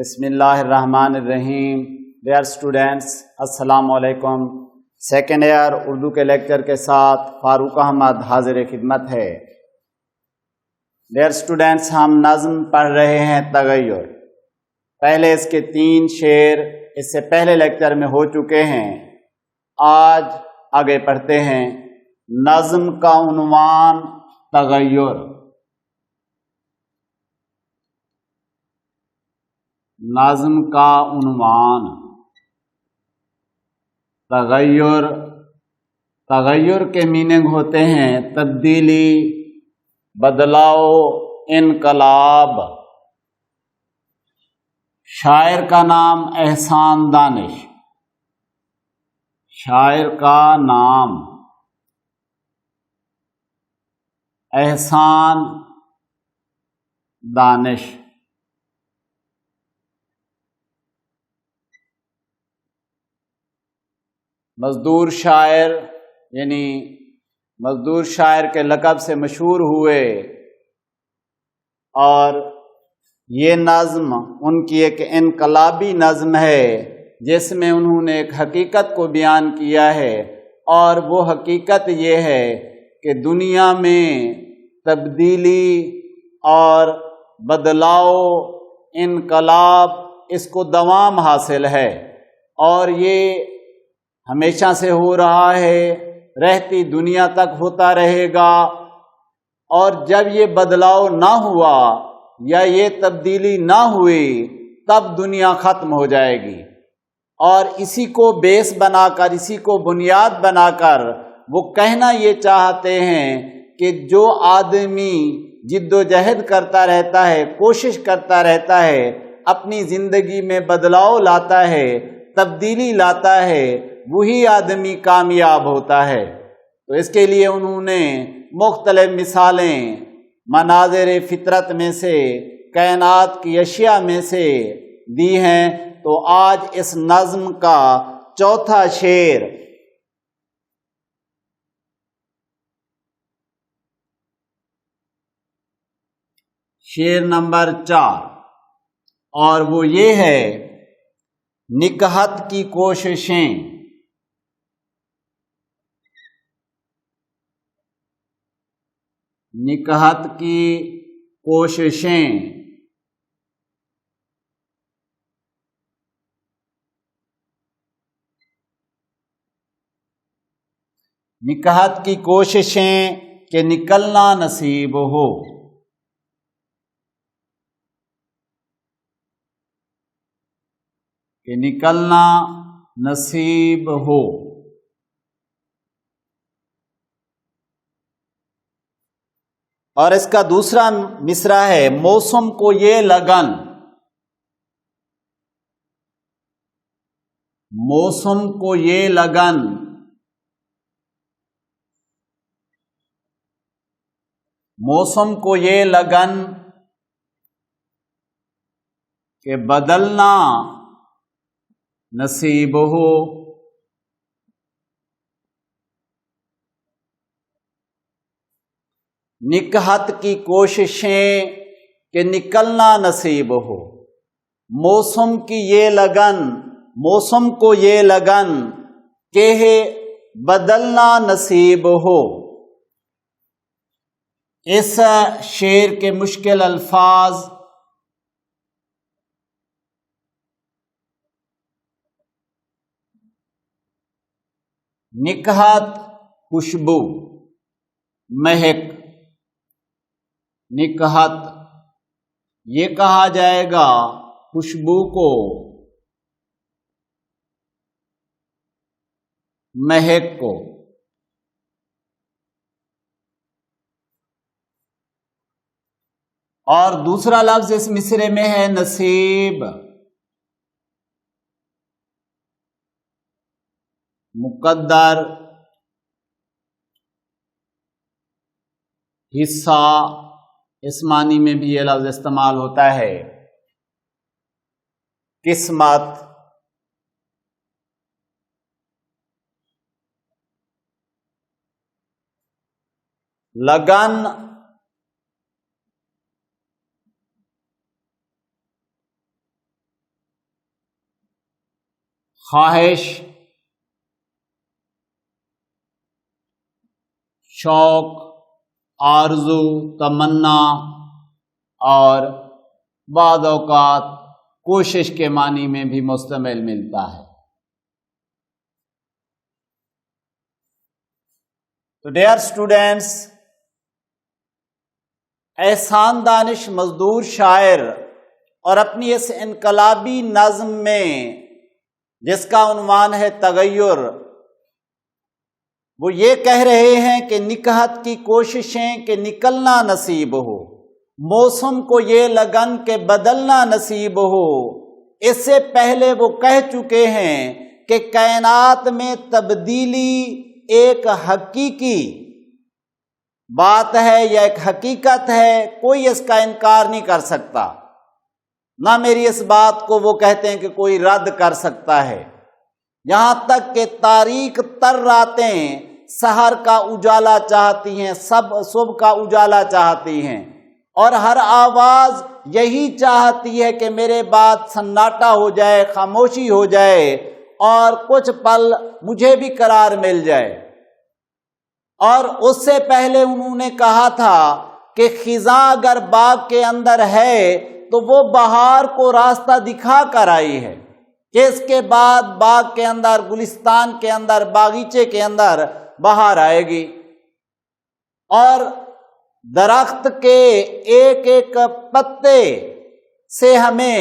بسم اللہ الرحمن الرحیم۔ ڈیئر اسٹوڈینٹس، السلام علیکم۔ سیکنڈ ایئر اردو کے لیکچر کے ساتھ فاروق احمد حاضر خدمت ہے۔ ڈیئر اسٹوڈینٹس، ہم نظم پڑھ رہے ہیں تغیر۔ پہلے اس کے 3 شعر اس سے پہلے لیکچر میں ہو چکے ہیں۔ آج آگے پڑھتے ہیں۔ نظم کا عنوان تغیر۔ نظم کا عنوان تغیر۔ تغیر کے میننگ ہوتے ہیں تبدیلی، بدلاؤ، انقلاب۔ شاعر کا نام احسان دانش۔ شاعر کا نام احسان دانش۔ مزدور شاعر یعنی مزدور شاعر کے لقب سے مشہور ہوئے، اور یہ نظم ان کی ایک انقلابی نظم ہے جس میں انہوں نے ایک حقیقت کو بیان کیا ہے، اور وہ حقیقت یہ ہے کہ دنیا میں تبدیلی اور بدلاؤ، انقلاب، اس کو دوام حاصل ہے، اور یہ ہمیشہ سے ہو رہا ہے، رہتی دنیا تک ہوتا رہے گا۔ اور جب یہ بدلاؤ نہ ہوا یا یہ تبدیلی نہ ہوئی تب دنیا ختم ہو جائے گی۔ اور اسی کو بیس بنا کر، اسی کو بنیاد بنا کر وہ کہنا یہ چاہتے ہیں کہ جو آدمی جد و جہد کرتا رہتا ہے، کوشش کرتا رہتا ہے، اپنی زندگی میں بدلاؤ لاتا ہے، تبدیلی لاتا ہے، وہی آدمی کامیاب ہوتا ہے۔ تو اس کے لیے انہوں نے مختلف مثالیں مناظر فطرت میں سے، کائنات کی اشیاء میں سے دی ہیں۔ تو آج اس نظم کا چوتھا شعر شعر نمبر 4، اور وہ یہ ہے: نکہت کی کوششیں۔ نکہت کی کوششیں، نکہت کی کوششیں کہ نکلنا نصیب ہو۔ کہ نکلنا نصیب ہو۔ اور اس کا دوسرا مصرع ہے: موسم کو یہ لگن۔ موسم کو یہ لگن موسم کو یہ لگن کہ بدلنا نصیب ہو۔ نکہت کی کوششیں کہ نکلنا نصیب ہو۔ موسم کی یہ لگن، موسم کو یہ لگن کہ بدلنا نصیب ہو۔ اس شعر کے مشکل الفاظ: نکہت خوشبو، مہک۔ نکہت یہ کہا جائے گا خوشبو کو، مہک کو۔ اور دوسرا لفظ اس مصرعے میں ہے نصیب، مقدر، حصہ، اس معنی میں بھی یہ لفظ استعمال ہوتا ہے۔ قسمت، لگن، خواہش، شوق، آرزو، تمنا اور بعض اوقات کوشش کے معنی میں بھی مستعمل ملتا ہے۔ تو ڈیئر اسٹوڈینٹس، احسان دانش مزدور شاعر اور اپنی اس انقلابی نظم میں جس کا عنوان ہے تغیر، وہ یہ کہہ رہے ہیں کہ نکہت کی کوششیں کہ نکلنا نصیب ہو، موسم کو یہ لگن کہ بدلنا نصیب ہو۔ اس سے پہلے وہ کہہ چکے ہیں کہ کائنات میں تبدیلی ایک حقیقی بات ہے یا ایک حقیقت ہے، کوئی اس کا انکار نہیں کر سکتا، نہ میری اس بات کو وہ کہتے ہیں کہ کوئی رد کر سکتا ہے۔ یہاں تک کہ تاریک تر راتیں سحر کا اجالا چاہتی ہیں، صبح کا اجالا چاہتی ہیں، اور ہر آواز یہی چاہتی ہے کہ میرے بعد سناٹا ہو جائے، خاموشی ہو جائے اور کچھ پل مجھے بھی قرار مل جائے۔ اور اس سے پہلے انہوں نے کہا تھا کہ خزاں اگر باغ کے اندر ہے تو وہ بہار کو راستہ دکھا کر آئی ہے، کہ اس کے بعد باغ کے اندر، گلستان کے اندر، باغیچے کے اندر بہار آئے گی۔ اور درخت کے ایک ایک پتے سے ہمیں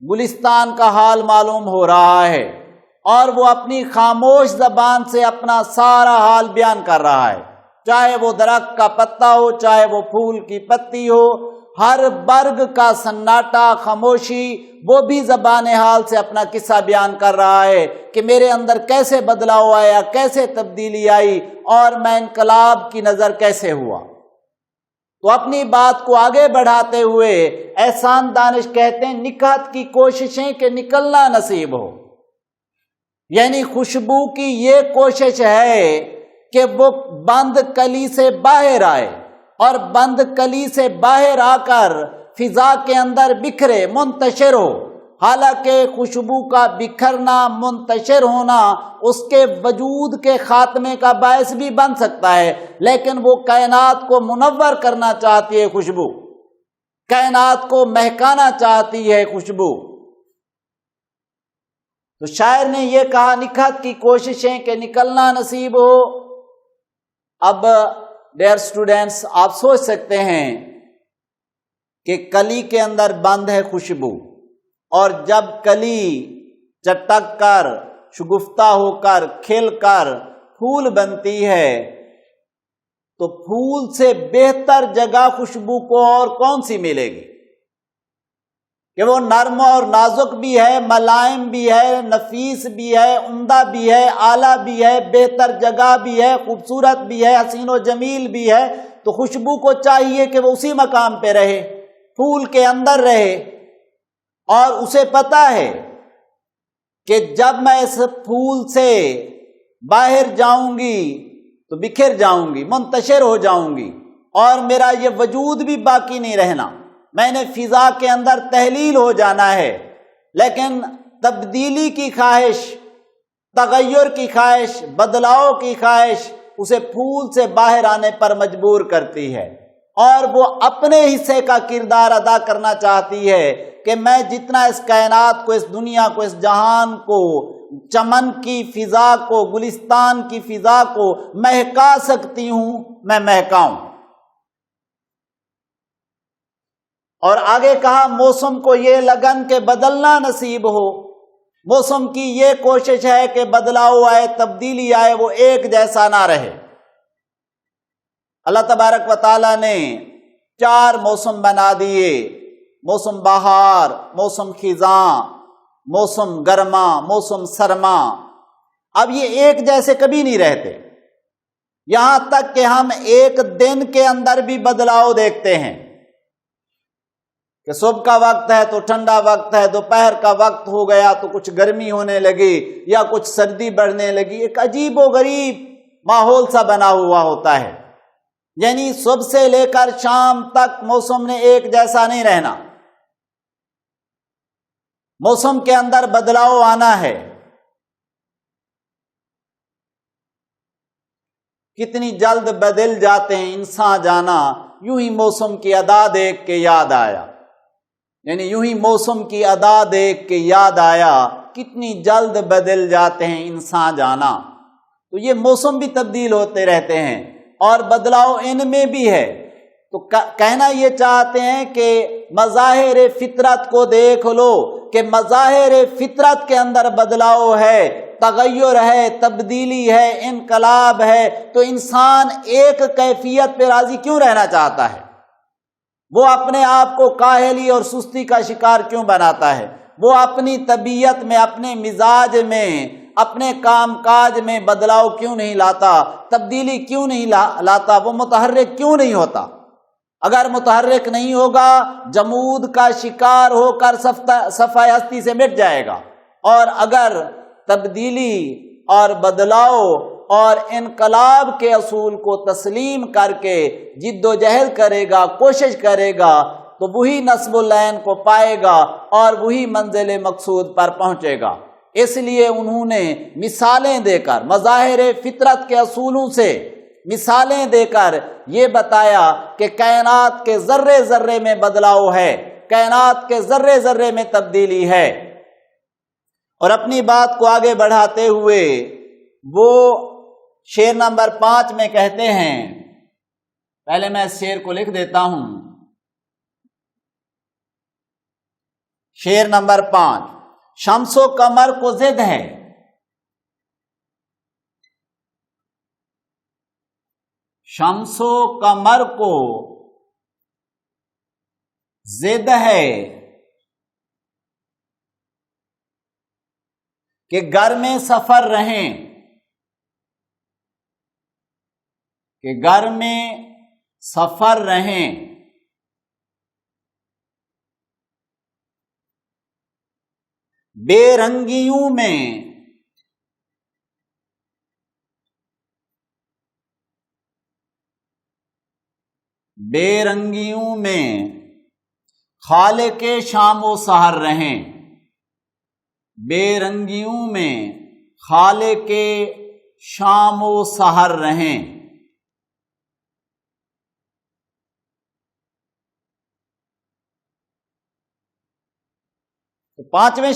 گلستان کا حال معلوم ہو رہا ہے، اور وہ اپنی خاموش زبان سے اپنا سارا حال بیان کر رہا ہے، چاہے وہ درخت کا پتا ہو، چاہے وہ پھول کی پتی ہو، ہر برگ کا سناٹا، خاموشی، وہ بھی زبان حال سے اپنا قصہ بیان کر رہا ہے کہ میرے اندر کیسے بدلاؤ آیا، کیسے تبدیلی آئی، اور میں انقلاب کی نظر کیسے ہوا۔ تو اپنی بات کو آگے بڑھاتے ہوئے احسان دانش کہتے ہیں نکہت کی کوششیں کہ نکلنا نصیب ہو، یعنی خوشبو کی یہ کوشش ہے کہ وہ بند کلی سے باہر آئے، اور بند کلی سے باہر آ کر فضا کے اندر بکھرے، منتشر ہو۔ حالانکہ خوشبو کا بکھرنا، منتشر ہونا اس کے وجود کے خاتمے کا باعث بھی بن سکتا ہے، لیکن وہ کائنات کو منور کرنا چاہتی ہے خوشبو، کائنات کو مہکانا چاہتی ہے خوشبو۔ تو شاعر نے یہ کہا نکہت کی کوششیں کہ نکلنا نصیب ہو۔ اب ڈیئر اسٹوڈینٹس، آپ سوچ سکتے ہیں کہ کلی کے اندر بند ہے خوشبو، اور جب کلی چٹک کر، شگفتہ ہو کر، کھل کر پھول بنتی ہے، تو پھول سے بہتر جگہ خوشبو کو اور کون سی ملے گی کہ وہ نرم اور نازک بھی ہے، ملائم بھی ہے، نفیس بھی ہے، عمدہ بھی ہے، اعلیٰ بھی ہے، بہتر جگہ بھی ہے، خوبصورت بھی ہے، حسین و جمیل بھی ہے۔ تو خوشبو کو چاہیے کہ وہ اسی مقام پہ رہے، پھول کے اندر رہے، اور اسے پتہ ہے کہ جب میں اس پھول سے باہر جاؤں گی تو بکھر جاؤں گی، منتشر ہو جاؤں گی، اور میرا یہ وجود بھی باقی نہیں رہنا، میں نے فضا کے اندر تحلیل ہو جانا ہے۔ لیکن تبدیلی کی خواہش، تغیر کی خواہش، بدلاؤ کی خواہش اسے پھول سے باہر آنے پر مجبور کرتی ہے، اور وہ اپنے حصے کا کردار ادا کرنا چاہتی ہے کہ میں جتنا اس کائنات کو، اس دنیا کو، اس جہان کو، چمن کی فضا کو، گلستان کی فضا کو مہکا سکتی ہوں، میں مہکاؤں۔ اور آگے کہا موسم کو یہ لگن کہ بدلنا نصیب ہو، موسم کی یہ کوشش ہے کہ بدلاؤ آئے، تبدیلی آئے، وہ ایک جیسا نہ رہے۔ اللہ تبارک و تعالیٰ نے 4 موسم بنا دیے، موسم بہار، موسم خزاں، موسم گرما، موسم سرما۔ اب یہ ایک جیسے کبھی نہیں رہتے، یہاں تک کہ ہم ایک دن کے اندر بھی بدلاؤ دیکھتے ہیں کہ صبح کا وقت ہے تو ٹھنڈا وقت ہے، دوپہر کا وقت ہو گیا تو کچھ گرمی ہونے لگی یا کچھ سردی بڑھنے لگی، ایک عجیب و غریب ماحول سا بنا ہوا ہوتا ہے۔ یعنی صبح سے لے کر شام تک موسم نے ایک جیسا نہیں رہنا، موسم کے اندر بدلاؤ آنا ہے۔ کتنی جلد بدل جاتے ہیں انسان جانا، یوں ہی موسم کی ادا دیکھ کے یاد آیا، یعنی یوں ہی موسم کی ادا دیکھ کے یاد آیا، کتنی جلد بدل جاتے ہیں انسان جانا۔ تو یہ موسم بھی تبدیل ہوتے رہتے ہیں اور بدلاؤ ان میں بھی ہے۔ تو کہنا یہ چاہتے ہیں کہ مظاہر فطرت کو دیکھ لو کہ مظاہر فطرت کے اندر بدلاؤ ہے، تغیر ہے، تبدیلی ہے، انقلاب ہے، تو انسان ایک کیفیت پہ راضی کیوں رہنا چاہتا ہے؟ وہ اپنے آپ کو کاہلی اور سستی کا شکار کیوں بناتا ہے؟ وہ اپنی طبیعت میں، اپنے مزاج میں، اپنے کام کاج میں بدلاؤ کیوں نہیں لاتا؟ تبدیلی کیوں نہیں لاتا؟ وہ متحرک کیوں نہیں ہوتا؟ اگر متحرک نہیں ہوگا جمود کا شکار ہو کر صفحہ ہستی سے مٹ جائے گا، اور اگر تبدیلی اور بدلاؤ اور انقلاب کے اصول کو تسلیم کر کے جد و جہد کرے گا، کوشش کرے گا، تو وہی نصب العین کو پائے گا اور وہی منزل مقصود پر پہنچے گا۔ اس لیے انہوں نے مثالیں دے کر، مظاہر فطرت کے اصولوں سے مثالیں دے کر یہ بتایا کہ کائنات کے ذرے ذرے میں بدلاؤ ہے، کائنات کے ذرے ذرے میں تبدیلی ہے۔ اور اپنی بات کو آگے بڑھاتے ہوئے وہ شعر نمبر 5 میں کہتے ہیں، پہلے میں اس شعر کو لکھ دیتا ہوں۔ شعر نمبر 5، شمس و قمر کو ضد ہے، شمس و قمر کو ضد ہے کہ گھر میں سفر رہیں، کہ گھر میں سفر رہیں، بے رنگیوں میں بے رنگیوں میں خالق شام و سحر رہیں، بے رنگیوں میں خالق شام و سحر رہیں۔ تو پانچویں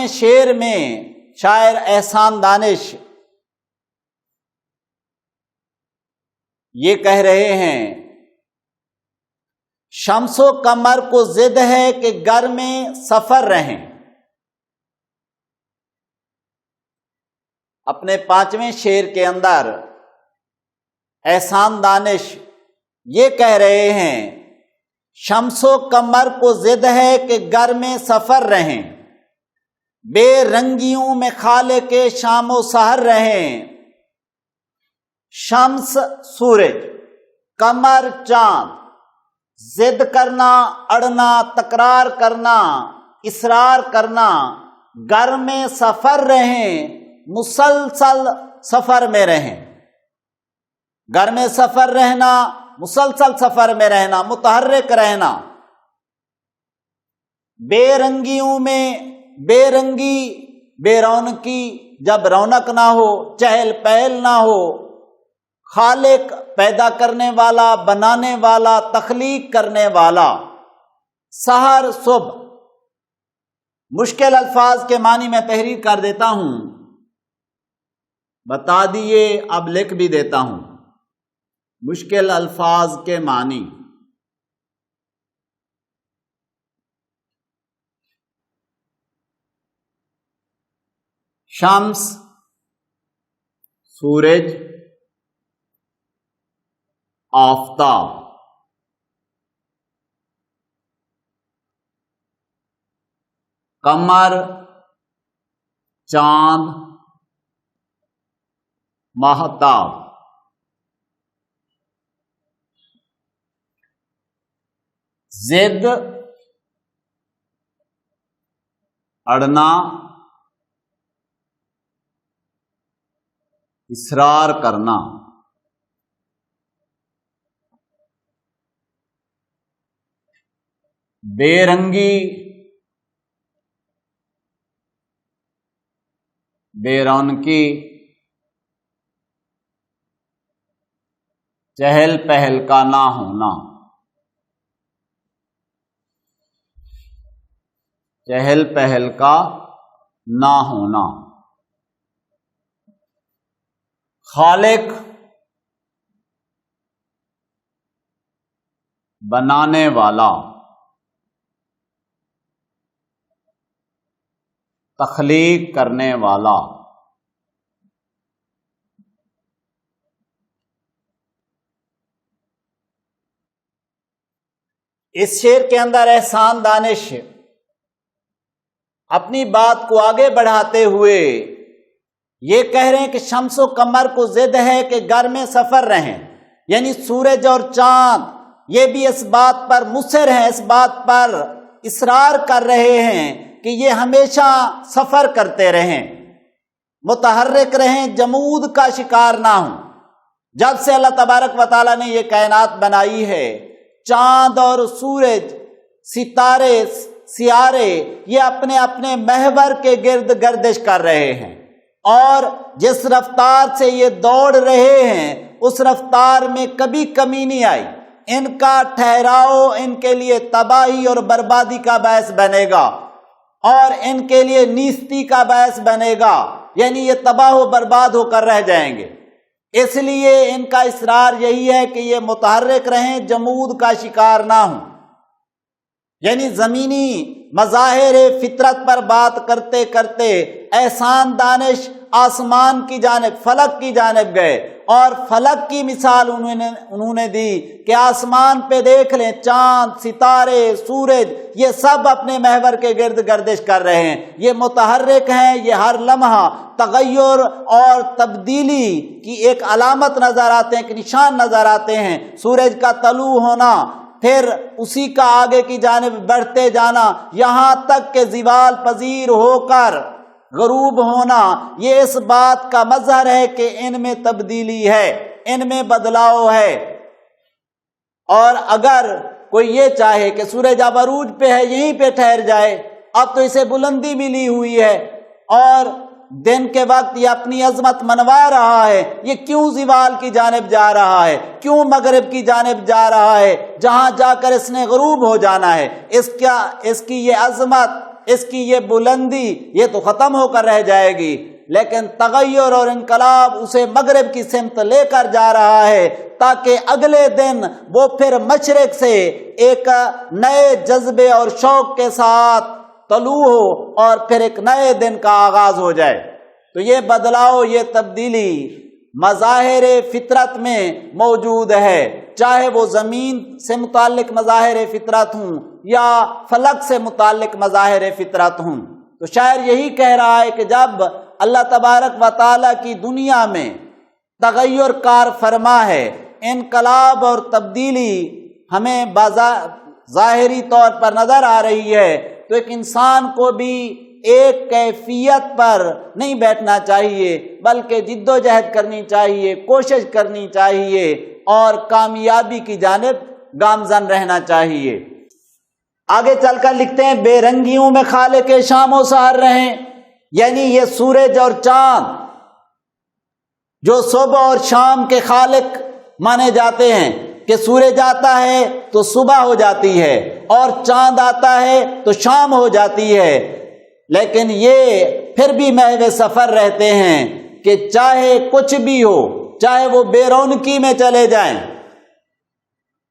شعر میں شاعر احسان دانش یہ کہہ رہے ہیں، شمس و قمر کو ضد ہے کہ گھر میں سفر رہیں۔ اپنے 5ویں شعر کے اندر احسان دانش یہ کہہ رہے ہیں، شمس و قمر کو ضد ہے کہ گھر میں سفر رہیں، بے رنگیوں میں خالق شام و سحر رہیں۔ شمس سورج، قمر چاند، ضد کرنا، اڑنا، تکرار کرنا، اصرار کرنا، گھر میں سفر رہیں، مسلسل سفر میں رہیں۔ گھر میں سفر رہنا، مسلسل سفر میں رہنا، متحرک رہنا۔ بے رنگیوں میں بے رنگی، بے رونقی، جب رونق نہ ہو، چہل پہل نہ ہو، خالق پیدا کرنے والا، بنانے والا، تخلیق کرنے والا، سحر صبح۔ مشکل الفاظ کے معنی میں تحریر کر دیتا ہوں، بتا دیے، اب لکھ بھی دیتا ہوں۔ مشکل الفاظ کے معنی، شمس سورج، آفتاب، قمر چاند، ماہتاب، ضد اڑنا، اصرار کرنا، بے رنگی، بے رونقی، چہل پہل کا نہ ہونا، چہل پہل کا نہ ہونا، خالق بنانے والا، تخلیق کرنے والا، اس شعر کے اندر احسان دانش اپنی بات کو آگے بڑھاتے ہوئے یہ کہہ رہے ہیں کہ شمس و قمر کو ضد ہے کہ گھر میں سفر رہیں، یعنی سورج اور چاند یہ بھی اس بات پر مصر ہیں، اس بات پر اصرار کر رہے ہیں کہ یہ ہمیشہ سفر کرتے رہیں، متحرک رہیں، جمود کا شکار نہ ہوں۔ جب سے اللہ تبارک و تعالیٰ نے یہ کائنات بنائی ہے، چاند اور سورج، ستارے، سیارے یہ اپنے اپنے محور کے گرد گردش کر رہے ہیں، اور جس رفتار سے یہ دوڑ رہے ہیں اس رفتار میں کبھی کمی نہیں آئی۔ ان کا ٹھہراؤ ان کے لیے تباہی اور بربادی کا باعث بنے گا، اور ان کے لیے نیستی کا باعث بنے گا، یعنی یہ تباہ و برباد ہو کر رہ جائیں گے۔ اس لیے ان کا اصرار یہی ہے کہ یہ متحرک رہیں، جمود کا شکار نہ ہوں، یعنی زمینی مظاہر فطرت پر بات کرتے کرتے احسان دانش آسمان کی جانب، فلک کی جانب گئے، اور فلک کی مثال انہوں نے دی کہ آسمان پہ دیکھ لیں، چاند، ستارے، سورج یہ سب اپنے محور کے گرد گردش کر رہے ہیں، یہ متحرک ہیں، یہ ہر لمحہ تغیر اور تبدیلی کی ایک علامت نظر آتے ہیں، ایک نشان نظر آتے ہیں۔ سورج کا طلوع ہونا، پھر اسی کا آگے کی جانب بڑھتے جانا، یہاں تک کہ زوال پذیر ہو کر غروب ہونا، یہ اس بات کا مظہر ہے کہ ان میں تبدیلی ہے، ان میں بدلاؤ ہے۔ اور اگر کوئی یہ چاہے کہ سورج اب عروج پہ ہے، یہیں پہ ٹھہر جائے، اب تو اسے بلندی ملی ہوئی ہے اور دن کے وقت یہ اپنی عظمت منوا رہا ہے، یہ کیوں زوال کی جانب جا رہا ہے، کیوں مغرب کی جانب جا رہا ہے، جہاں جا کر اس نے غروب ہو جانا ہے؟ اس کی یہ عظمت، اس کی یہ بلندی یہ تو ختم ہو کر رہ جائے گی، لیکن تغیر اور انقلاب اسے مغرب کی سمت لے کر جا رہا ہے، تاکہ اگلے دن وہ پھر مشرق سے ایک نئے جذبے اور شوق کے ساتھ طلوع ہو اور پھر ایک نئے دن کا آغاز ہو جائے۔ تو یہ بدلاؤ، یہ تبدیلی مظاہر فطرت میں موجود ہے، چاہے وہ زمین سے متعلق مظاہر فطرت ہوں یا فلک سے متعلق مظاہر فطرت ہوں۔ تو شاعر یہی کہہ رہا ہے کہ جب اللہ تبارک و تعالیٰ کی دنیا میں تغیر کار فرما ہے، انقلاب اور تبدیلی ہمیں ظاہری طور پر نظر آ رہی ہے، تو ایک انسان کو بھی ایک کیفیت پر نہیں بیٹھنا چاہیے، بلکہ جد و جہد کرنی چاہیے، کوشش کرنی چاہیے اور کامیابی کی جانب گامزن رہنا چاہیے۔ آگے چل کر لکھتے ہیں، بے رنگیوں میں خالق شام و سحر رہیں، یعنی یہ سورج اور چاند جو صبح اور شام کے خالق مانے جاتے ہیں، کہ سورج آتا ہے تو صبح ہو جاتی ہے اور چاند آتا ہے تو شام ہو جاتی ہے، لیکن یہ پھر بھی محو سفر رہتے ہیں کہ چاہے کچھ بھی ہو، چاہے وہ بے رونقی میں چلے جائیں،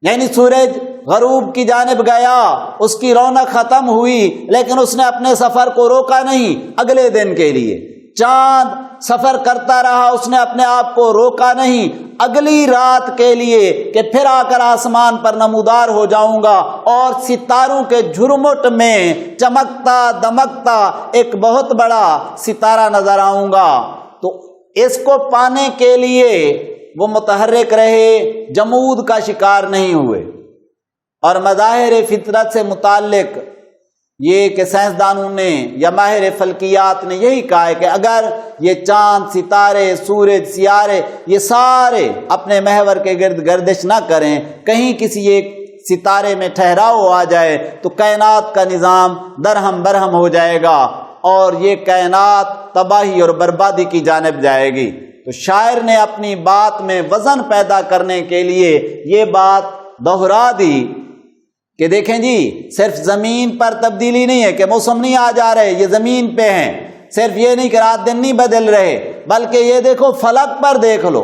یعنی سورج غروب کی جانب گیا، اس کی رونق ختم ہوئی، لیکن اس نے اپنے سفر کو روکا نہیں اگلے دن کے لیے۔ چاند سفر کرتا رہا، اس نے اپنے آپ کو روکا نہیں اگلی رات کے لیے کہ پھر آ کر آسمان پر نمودار ہو جاؤں گا اور ستاروں کے جھرمٹ میں چمکتا دمکتا ایک بہت بڑا ستارہ نظر آؤں گا۔ تو اس کو پانے کے لیے وہ متحرک رہے، جمود کا شکار نہیں ہوئے۔ اور مظاہر فطرت سے متعلق یہ کہ سائنسدانوں نے یا ماہر فلکیات نے یہی کہا ہے کہ اگر یہ چاند، ستارے، سورج، سیارے یہ سارے اپنے محور کے گرد گردش نہ کریں، کہیں کسی ایک ستارے میں ٹھہراؤ آ جائے تو کائنات کا نظام درہم برہم ہو جائے گا اور یہ کائنات تباہی اور بربادی کی جانب جائے گی۔ تو شاعر نے اپنی بات میں وزن پیدا کرنے کے لیے یہ بات دوہرا دی کہ دیکھیں جی صرف زمین پر تبدیلی نہیں ہے کہ موسم نہیں آ جا رہے، یہ زمین پہ ہیں، صرف یہ نہیں کہ رات دن نہیں بدل رہے، بلکہ یہ دیکھو فلک پر دیکھ لو،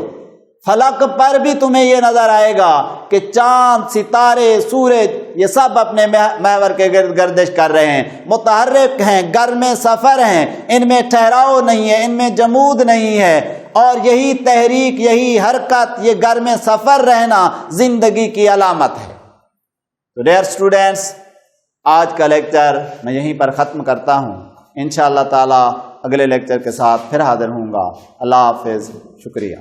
فلک پر بھی تمہیں یہ نظر آئے گا کہ چاند، ستارے، سورج یہ سب اپنے محور کے گرد گردش کر رہے ہیں، متحرک ہیں، گرم سفر ہیں، ان میں ٹھہراؤ نہیں ہے، ان میں جمود نہیں ہے، اور یہی تحریک، یہی حرکت، یہ گرم سفر رہنا زندگی کی علامت ہے۔ تو ڈیئر اسٹوڈینٹس، آج کا لیکچر میں یہیں پر ختم کرتا ہوں، انشاءاللہ تعالی اگلے لیکچر کے ساتھ پھر حاضر ہوں گا۔ اللہ حافظ، شکریہ۔